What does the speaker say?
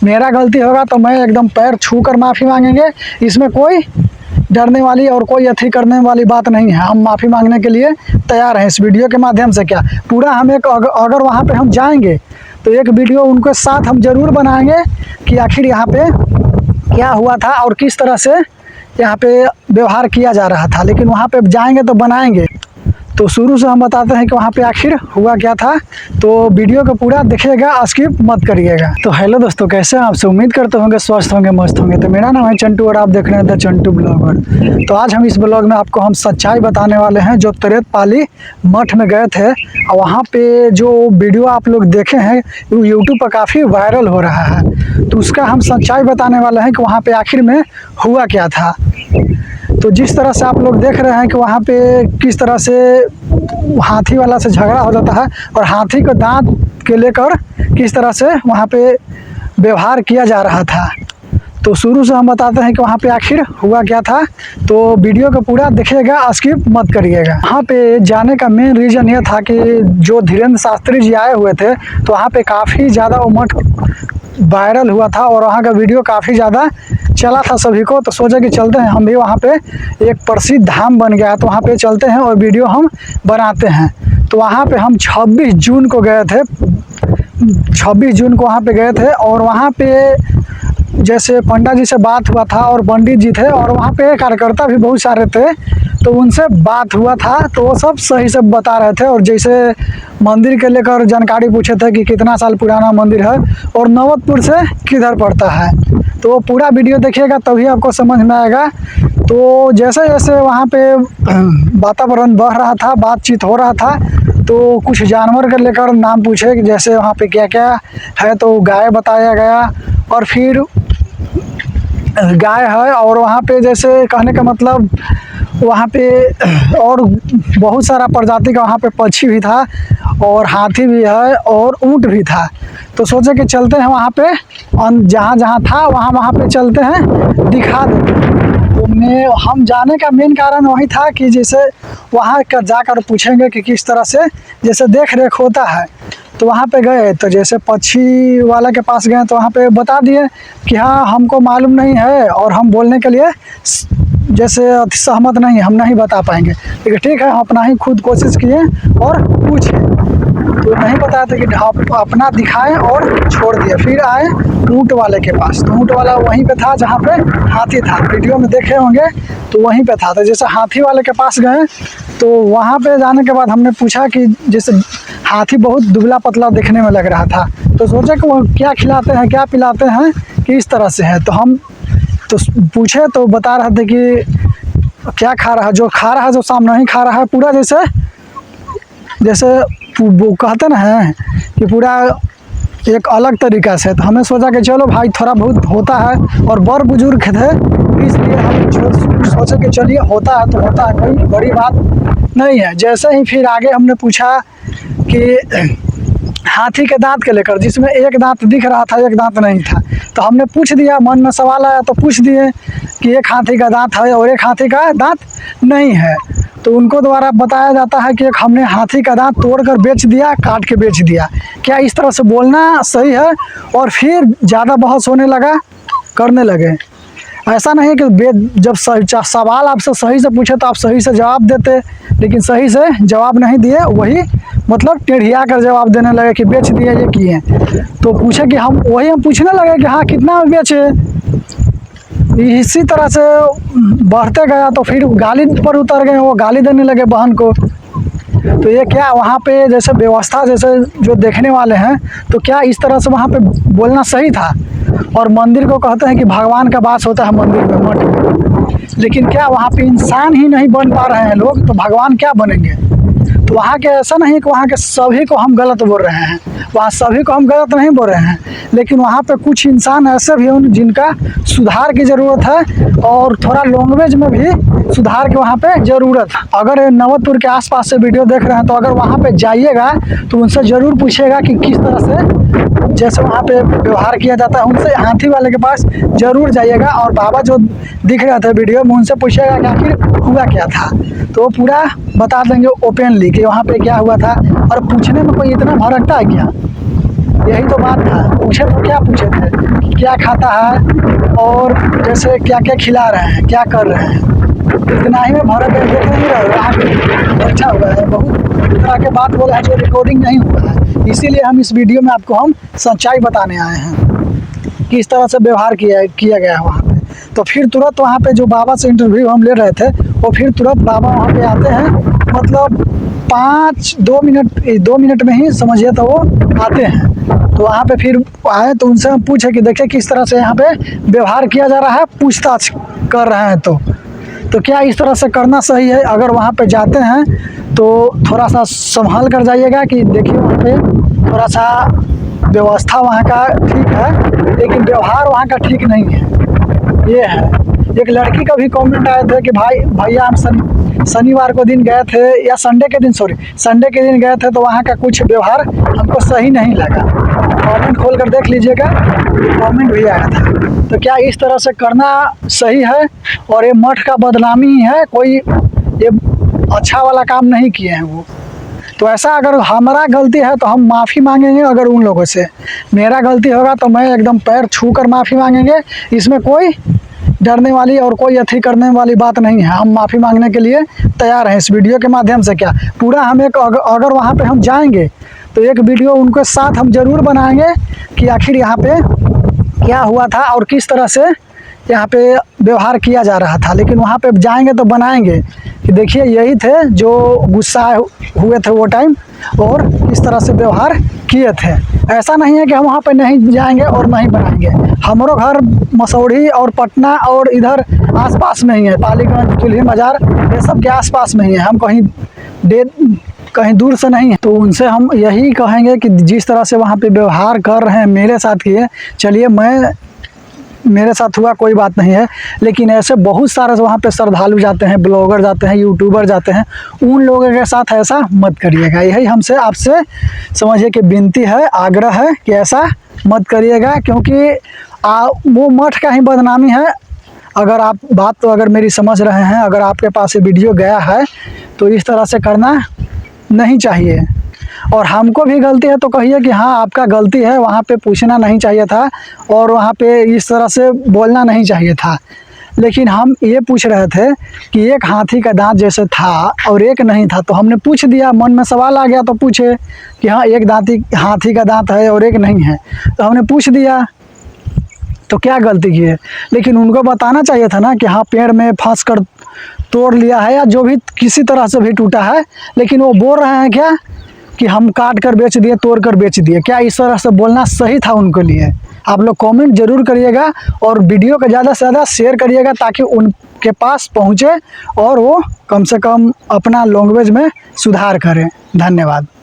मेरा गलती होगा तो मैं एकदम पैर छू कर माफ़ी मांगेंगे। इसमें कोई डरने वाली और कोई अथी करने वाली बात नहीं है। हम माफ़ी मांगने के लिए तैयार हैं इस वीडियो के माध्यम से। क्या पूरा हम एक अगर वहाँ पे हम जाएंगे तो एक वीडियो उनके साथ हम ज़रूर बनाएंगे कि आखिर यहाँ पे क्या हुआ था और किस तरह से यहाँ पे व्यवहार किया जा रहा था। लेकिन वहाँ पे जाएंगे तो बनाएंगे। तो शुरू से हम बताते हैं कि वहाँ पे आखिर हुआ क्या था। तो वीडियो को पूरा देखिएगा, स्किप मत करिएगा। तो हेलो दोस्तों, कैसे हैं आपसे? उम्मीद करते होंगे स्वस्थ होंगे, मस्त होंगे। तो मेरा नाम है चंटू और आप देख रहे हैं द चंटू ब्लॉगर। तो आज हम इस ब्लॉग में आपको हम सच्चाई बताने वाले हैं। जो तरेतपाली मठ में गए थे और वहाँ पे जो वीडियो आप लोग देखे हैं यूट्यूब पर काफ़ी वायरल हो रहा है, तो उसका हम सच्चाई बताने वाले हैं कि वहाँ पे आखिर में हुआ क्या था। तो जिस तरह से आप लोग देख रहे हैं कि वहाँ पे किस तरह से हाथी वाला से झगड़ा हो जाता है और हाथी को दांत के लेकर किस तरह से वहाँ पे व्यवहार किया जा रहा था। तो शुरू से हम बताते हैं कि वहाँ पे आखिर हुआ क्या था। तो वीडियो को पूरा देखिएगा, स्किप मत करिएगा। वहाँ पे जाने का मेन रीज़न ये था कि जो धीरेन्द्र शास्त्री जी आए हुए थे तो वहाँ पे काफ़ी ज़्यादा वो मठ वायरल हुआ था और वहाँ का वीडियो काफ़ी ज़्यादा चला था सभी को। तो सोचा कि चलते हैं हम भी, वहाँ पे एक प्रसिद्ध धाम बन गया है तो वहाँ पे चलते हैं और वीडियो हम बनाते हैं। तो वहाँ पे हम 26 जून को गए थे। 26 जून को वहाँ पे गए थे और वहाँ पे जैसे पंडित जी से बात हुआ था और पंडित जी थे और वहाँ पे कार्यकर्ता भी बहुत सारे थे। तो उनसे बात हुआ था तो वो सब सही से बता रहे थे। और जैसे मंदिर के लेकर जानकारी पूछे थे कि कितना साल पुराना मंदिर है और नवतपुर से किधर पड़ता है। तो वो पूरा वीडियो देखिएगा तभी आपको समझ में आएगा। तो जैसे जैसे वहाँ पे वातावरण बढ़ रहा था, बातचीत हो रहा था, तो कुछ जानवर के लेकर नाम पूछे कि जैसे वहाँ पे क्या क्या है। तो गाय बताया गया और फिर गाय है और वहाँ पे जैसे कहने का मतलब वहाँ पे और बहुत सारा प्रजाति का वहाँ पे पक्षी भी था और हाथी भी है और ऊँट भी था। तो सोचे कि चलते हैं वहाँ पे, जहाँ जहाँ था वहाँ पे चलते हैं, दिखा देते हैं। तो हम जाने का मेन कारण वही था कि जैसे वहाँ का जाकर पूछेंगे कि किस तरह से जैसे देख रेख होता है। तो वहाँ पे गए तो जैसे पक्षी वाला के पास गए तो वहाँ पे बता दिए कि हाँ हमको मालूम नहीं है और हम बोलने के लिए जैसे सहमत नहीं है, हम नहीं बता पाएंगे। लेकिन ठीक है, हम अपना ही खुद कोशिश किए और पूछे तो नहीं बताया था कि अपना दिखाएं और छोड़ दिए। फिर आए ऊँट वाले के पास तो ऊँट वाला वहीं पे था जहाँ पे हाथी था, वीडियो में देखे होंगे तो वहीं पे था। तो जैसे हाथी वाले के पास गए तो वहाँ पे जाने के बाद हमने पूछा कि जैसे हाथी बहुत दुबला पतला दिखने में लग रहा था। तो सोचा कि वो क्या खिलाते हैं क्या पिलाते हैं कि इस तरह से है। तो हम तो पूछे तो बता रहे थे कि क्या खा रहा है, जो खा रहा है जो सामने नहीं खा रहा है पूरा जैसे वो कहते ना हैं कि पूरा एक अलग तरीक़ा से। तो हमें सोचा कि चलो भाई थोड़ा बहुत होता है और बड़ बुजुर्ग थे इसलिए हम सोचे कि चलिए होता है तो होता है, कोई बड़ी बात नहीं है। जैसे ही फिर आगे हमने पूछा कि हाथी के दांत के लेकर, जिसमें एक दांत दिख रहा था एक दांत नहीं था, तो हमने पूछ दिया, मन में सवाल आया तो पूछ दिए कि एक हाथी का दांत है और एक हाथी का दांत नहीं है। तो उनको द्वारा बताया जाता है कि एक हमने हाथी का दांत तोड़कर बेच दिया, काट के बेच दिया। क्या इस तरह से बोलना सही है? और फिर ज़्यादा बहस होने लगा, करने लगे। ऐसा नहीं कि जब सवाल आपसे सही से पूछे तो आप सही से जवाब देते, लेकिन सही से जवाब नहीं दिए, वही मतलब टेढ़िया कर जवाब देने लगे कि बेच दिए ये किए। तो पूछे कि हम पूछने लगे कि हाँ कितना बेचे। इसी तरह से बढ़ते गया तो फिर गाली पर उतर गए, वो गाली देने लगे बहन को। तो ये क्या वहाँ पे जैसे व्यवस्था जैसे जो देखने वाले हैं तो क्या इस तरह से वहाँ पे बोलना सही था? और मंदिर को कहते हैं कि भगवान का वास होता है मंदिर में, मठ में, लेकिन क्या वहाँ पे इंसान ही नहीं बन पा रहे हैं लोग तो भगवान क्या बनेंगे? तो वहाँ के ऐसा नहीं कि वहाँ के सभी को हम गलत बोल रहे हैं, वहाँ सभी को हम गलत नहीं बोल रहे हैं, लेकिन वहाँ पे कुछ इंसान ऐसे भी हैं जिनका सुधार की ज़रूरत है और थोड़ा लैंग्वेज में भी सुधार की वहाँ पे ज़रूरत है। अगर नवतपुर के आसपास से वीडियो देख रहे हैं तो अगर वहाँ पे जाइएगा तो उनसे ज़रूर पूछिएगा कि किस तरह से जैसे वहाँ पे व्यवहार किया जाता है। उनसे हाथी वाले के पास ज़रूर जाइएगा और बाबा जो दिख रहे थे वीडियो में उनसे पूछिएगा कि आखिर हुआ क्या था। तो वो पूरा बता देंगे ओपनली कि वहाँ पे क्या हुआ था। और पूछने में कोई इतना भड़कता है क्या? यही तो बात था। पूछे तो क्या पूछे थे कि क्या खाता है और जैसे क्या क्या खिला रहे हैं, क्या कर रहे हैं, इतना ही में भरा पेट देख नहीं रहे वहाँ पे बैठा हुआ है। बहुत तरह के बात बोला है जो रिकॉर्डिंग नहीं हुआ है, इसीलिए हम इस वीडियो में आपको हम सच्चाई बताने आए हैं कि इस तरह से व्यवहार किया गया है वहाँ पे। तो फिर तुरंत वहाँ पे जो बाबा से इंटरव्यू हम ले रहे थे, वो फिर तुरंत बाबा वहाँ पे आते हैं, मतलब 2 मिनट में ही समझिए तो वो आते हैं। तो वहाँ पे फिर आए तो उनसे हम पूछे कि देखिए किस तरह से यहाँ पे व्यवहार किया जा रहा है, पूछताछ कर रहे हैं। तो क्या इस तरह से करना सही है? अगर वहाँ पे जाते हैं तो थोड़ा सा संभाल कर जाइएगा कि देखिए वहाँ पे थोड़ा सा व्यवस्था वहाँ का ठीक है, लेकिन व्यवहार वहाँ का ठीक नहीं है। ये है। एक लड़की का भी कमेंट आए थे कि भैया हम शनिवार को दिन गए थे या संडे के दिन गए थे, तो वहाँ का कुछ व्यवहार हमको सही नहीं लगा। कमेंट खोल कर देख लीजिएगा, कमेंट भी आया था। तो क्या इस तरह से करना सही है? और ये मठ का बदनामी ही है, कोई ये अच्छा वाला काम नहीं किए हैं वो। तो ऐसा अगर हमारा गलती है तो हम माफ़ी मांगेंगे। अगर उन लोगों से मेरा गलती होगा तो मैं एकदम पैर छू कर माफ़ी मांगेंगे। इसमें कोई डरने वाली और कोई अथी करने वाली बात नहीं है। हम माफ़ी मांगने के लिए तैयार हैं इस वीडियो के माध्यम से। क्या पूरा हम एक अगर वहाँ पे हम जाएंगे तो एक वीडियो उनके साथ हम ज़रूर बनाएंगे कि आखिर यहाँ पे क्या हुआ था और किस तरह से यहाँ पे व्यवहार किया जा रहा था। लेकिन वहाँ पे जाएंगे तो बनाएंगे कि देखिए यही थे जो गुस्सा हुए थे वो टाइम और किस तरह से व्यवहार किए थे। ऐसा नहीं है कि हम वहाँ पे नहीं जाएंगे और नहीं बनाएंगे। हमारो घर मसौढ़ी और पटना और इधर आसपास में ही है, पालीगंज, चुल्ही बाजार, ये सब के आसपास में ही है। हम कहीं दूर से नहीं है। तो उनसे हम यही कहेंगे कि जिस तरह से वहाँ पे व्यवहार कर रहे हैं मेरे साथ किए, चलिए मेरे साथ हुआ कोई बात नहीं है, लेकिन ऐसे बहुत सारे वहाँ पे श्रद्धालु जाते हैं, ब्लॉगर जाते हैं, यूट्यूबर जाते हैं, उन लोगों के साथ ऐसा मत करिएगा। यही हमसे आपसे समझिए कि विनती है, आग्रह है कि ऐसा मत करिएगा, क्योंकि वो मठ का ही बदनामी है। अगर आप बात तो अगर मेरी समझ रहे हैं, अगर आपके पास ये वीडियो गया है तो इस तरह से करना नहीं चाहिए। और हमको भी गलती है तो कहिए कि हाँ आपका गलती है, वहाँ पे पूछना नहीं चाहिए था और वहाँ पे इस तरह से बोलना नहीं चाहिए था। लेकिन हम ये पूछ रहे थे कि एक हाथी का दांत जैसे था और एक नहीं था, तो हमने पूछ दिया, मन में सवाल आ गया तो पूछे कि हाँ एक हाथी का दांत है और एक नहीं है, तो हमने पूछ दिया। तो क्या गलती की है? लेकिन उनको बताना चाहिए था ना कि हाँ पेड़ में फंस कर तोड़ लिया है या जो भी किसी तरह से भी टूटा है। लेकिन वो बोल रहे हैं क्या कि हम काट कर बेच दिए, तोड़ कर बेच दिए। क्या इस तरह से बोलना सही था उनके लिए? आप लोग कमेंट जरूर करिएगा और वीडियो को ज़्यादा से ज़्यादा शेयर करिएगा ताकि उनके पास पहुँचे और वो कम से कम अपना लैंग्वेज में सुधार करें। धन्यवाद।